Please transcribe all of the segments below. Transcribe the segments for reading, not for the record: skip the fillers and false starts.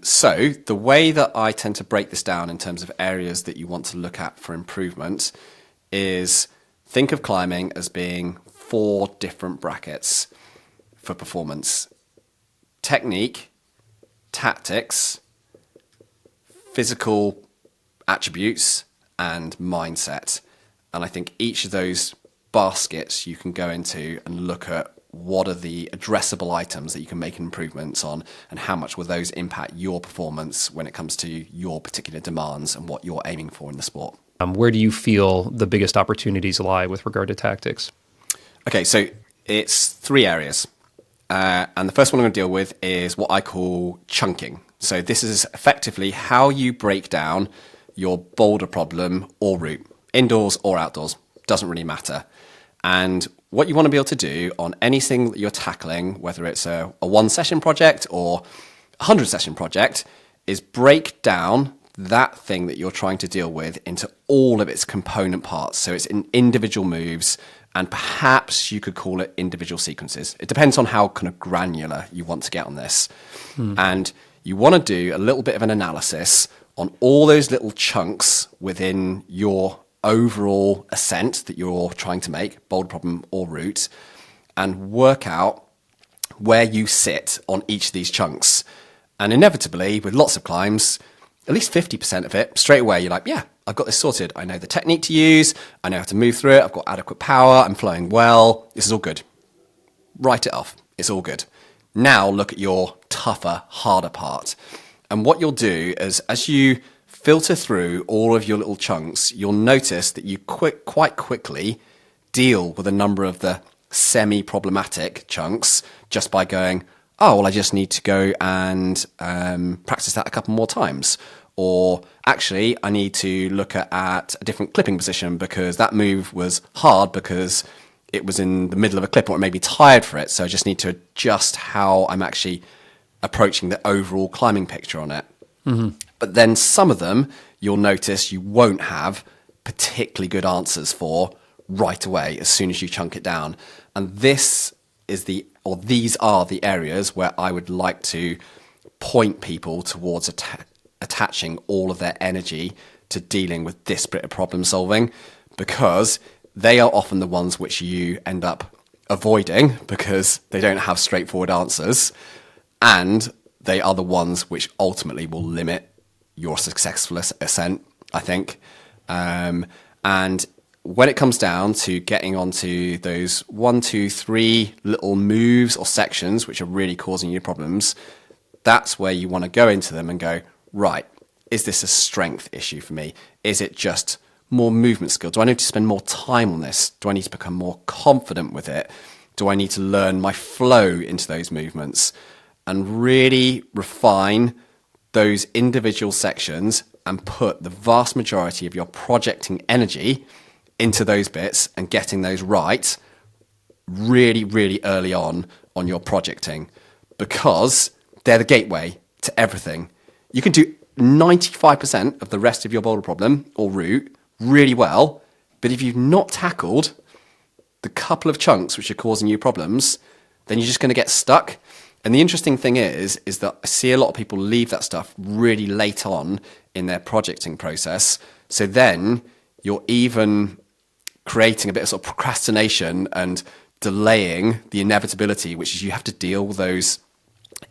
So the way that I tend to break this down in terms of areas that you want to look at for improvement is think of climbing as being 4 different brackets for performance: technique, tactics, physical attributes, and mindset. And I think each of those baskets you can go into and look at what are the addressable items that you can make improvements on, and how much will those impact your performance when it comes to your particular demands and what you're aiming for in the sport. Where do you feel the biggest opportunities lie with regard to tactics? Okay, so it's 3 areas. And the first one I'm going to deal with is what I call chunking. So this is effectively how you break down your boulder problem or route, indoors or outdoors, doesn't really matter. And what you want to be able to do on anything that you're tackling, whether it's a 1-session project or a 100-session project, is break down that thing that you're trying to deal with into all of its component parts. So it's in individual moves, and perhaps you could call it individual sequences. It depends on how kind of granular you want to get on this. And you want to do a little bit of an analysis on all those little chunks within your overall ascent that you're trying to make, boulder problem or route, and work out where you sit on each of these chunks. And inevitably, with lots of climbs, at least 50% of it, straight away, you're like, yeah, I've got this sorted. I know the technique to use. I know how to move through it. I've got adequate power. I'm flowing well. This is all good. Write it off. It's all good. Now look at your tougher, harder part. And what you'll do is, as you filter through all of your little chunks, you'll notice that you quite quickly deal with a number of the semi-problematic chunks just by going, oh, well, I just need to go and practice that a couple more times. Or actually, I need to look at a different clipping position because that move was hard because it was in the middle of a clip, or it may be tired for it. So I just need to adjust how I'm actually approaching the overall climbing picture on it. But then some of them, you'll notice you won't have particularly good answers for right away as soon as you chunk it down. And these are the areas where I would like to point people towards attaching all of their energy to dealing with this bit of problem solving, because they are often the ones which you end up avoiding because they don't have straightforward answers, and they are the ones which ultimately will limit your successful ascent, I think. And when it comes down to getting onto those 1, 2, 3 little moves or sections which are really causing you problems, that's where you want to go into them and go, right, is this a strength issue for me? Is it just more movement skill? Do I need to spend more time on this? Do I need to become more confident with it? Do I need to learn my flow into those movements? And really refine those individual sections and put the vast majority of your projecting energy into those bits and getting those right really, really early on your projecting, because they're the gateway to everything. You can do 95% of the rest of your boulder problem or route really well, but if you've not tackled the couple of chunks which are causing you problems, then you're just going to get stuck. And the interesting thing is that I see a lot of people leave that stuff really late on in their projecting process. So then you're even creating a bit of sort of procrastination and delaying the inevitability, which is you have to deal with those,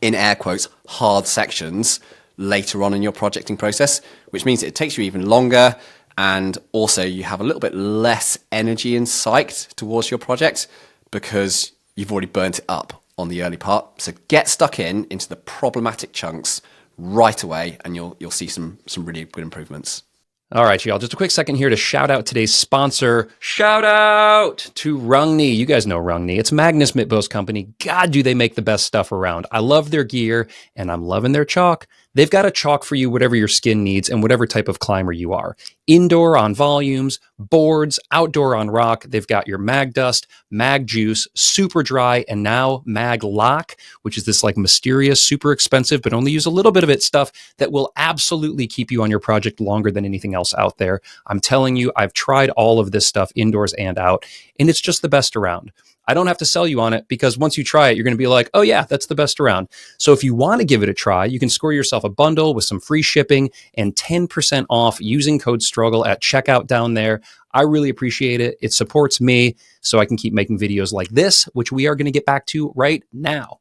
in air quotes, hard sections later on in your projecting process, which means it takes you even longer. And also you have a little bit less energy and psyched towards your project because you've already burnt it up on the early part. So get stuck into the problematic chunks right away, and you'll see some really good improvements. All right, y'all, just a quick second here to shout out today's sponsor. Shout out to Rungni. You guys know Rungni. It's Magnus Mitbo's company. God, do they make the best stuff around. I love their gear, and I'm loving their chalk. They've got a chalk for you, whatever your skin needs and whatever type of climber you are. Indoor on volumes, boards, outdoor on rock. They've got your Mag Dust, Mag Juice, Super Dry, and now Mag Lock, which is this like mysterious, super expensive, but only use a little bit of it stuff that will absolutely keep you on your project longer than anything else out there. I'm telling you, I've tried all of this stuff indoors and out, and it's just the best around. I don't have to sell you on it because once you try it, you're going to be like, oh yeah, that's the best around. So if you want to give it a try, you can score yourself a bundle with some free shipping and 10% off using code STRUGGLE at checkout down there. I really appreciate it. It supports me so I can keep making videos like this, which we are going to get back to right now.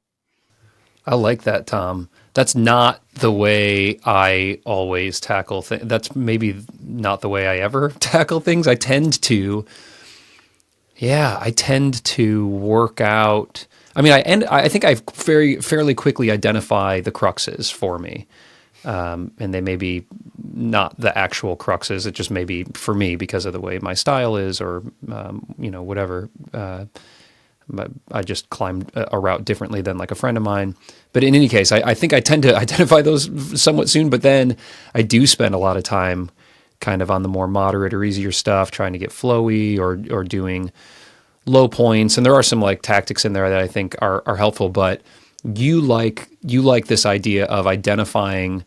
I like that, Tom. That's not the way I always tackle things. That's maybe not the way I ever tackle things. I tend to work out. I mean, I think I fairly quickly identify the cruxes for me. And they may be not the actual cruxes. It just may be for me because of the way my style is or, whatever. I just climbed a route differently than like a friend of mine. But in any case, I think I tend to identify those somewhat soon, but then I do spend a lot of time kind of on the more moderate or easier stuff, trying to get flowy or doing low points. And there are some like tactics in there that I think are helpful, but you like this idea of identifying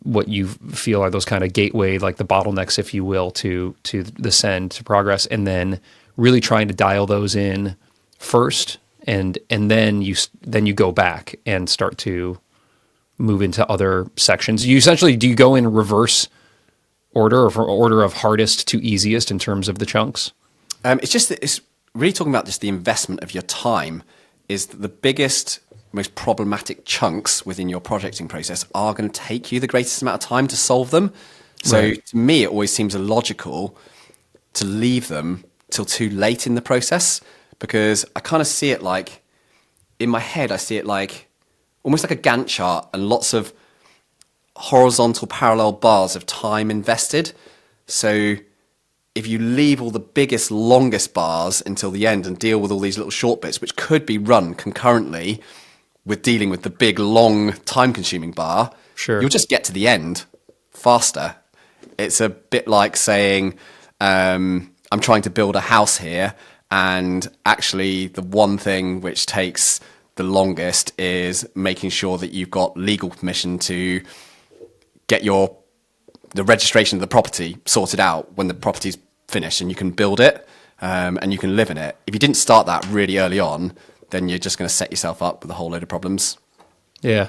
what you feel are those kind of gateway, like the bottlenecks, if you will, to the send, to progress, and then really trying to dial those in first, and then you go back and start to move into other sections. You essentially, do you go in reverse order or order of hardest to easiest in terms of the chunks? It's really talking about just the investment of your time. Is the biggest, most problematic chunks within your projecting process are going to take you the greatest amount of time to solve them. So right. To me, it always seems illogical to leave them till too late in the process, because I kind of see it like, in my head, I see it like almost like a Gantt chart and lots of horizontal parallel bars of time invested. So if you leave all the biggest, longest bars until the end and deal with all these little short bits, which could be run concurrently with dealing with the big, long, time-consuming bar, sure, you'll just get to the end faster. It's a bit like saying, I'm trying to build a house here, and actually the one thing which takes the longest is making sure that you've got legal permission to get the registration of the property sorted out when the property's finished and you can build it, and you can live in it. If you didn't start that really early on, then you're just going to set yourself up with a whole load of problems. Yeah.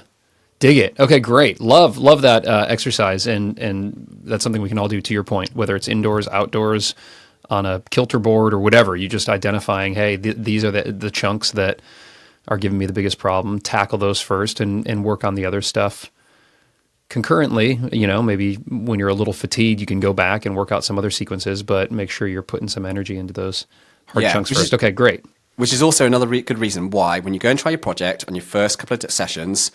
Dig it. Okay, great. Love that exercise. And that's something we can all do, to your point, whether it's indoors, outdoors, on a kilter board or whatever. You just identifying, hey, these are the chunks that are giving me the biggest problem. Tackle those first and work on the other stuff concurrently. Maybe when you're a little fatigued, you can go back and work out some other sequences, but make sure you're putting some energy into those hard chunks first. Okay, great. Which is also another good reason why, when you go and try your project on your first couple of sessions,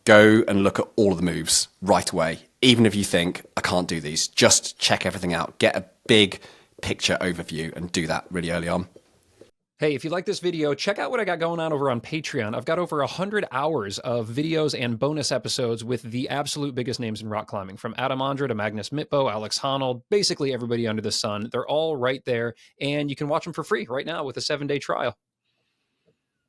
go and look at all of the moves right away. Even if you think, I can't do these, just check everything out. Get a big picture overview and do that really early on. Hey, if you like this video, check out what I got going on over on Patreon. I've got over 100 hours of videos and bonus episodes with the absolute biggest names in rock climbing, from Adam Ondra to Magnus Mitbo, Alex Honnold, basically everybody under the sun. They're all right there, and you can watch them for free right now with a 7-day trial.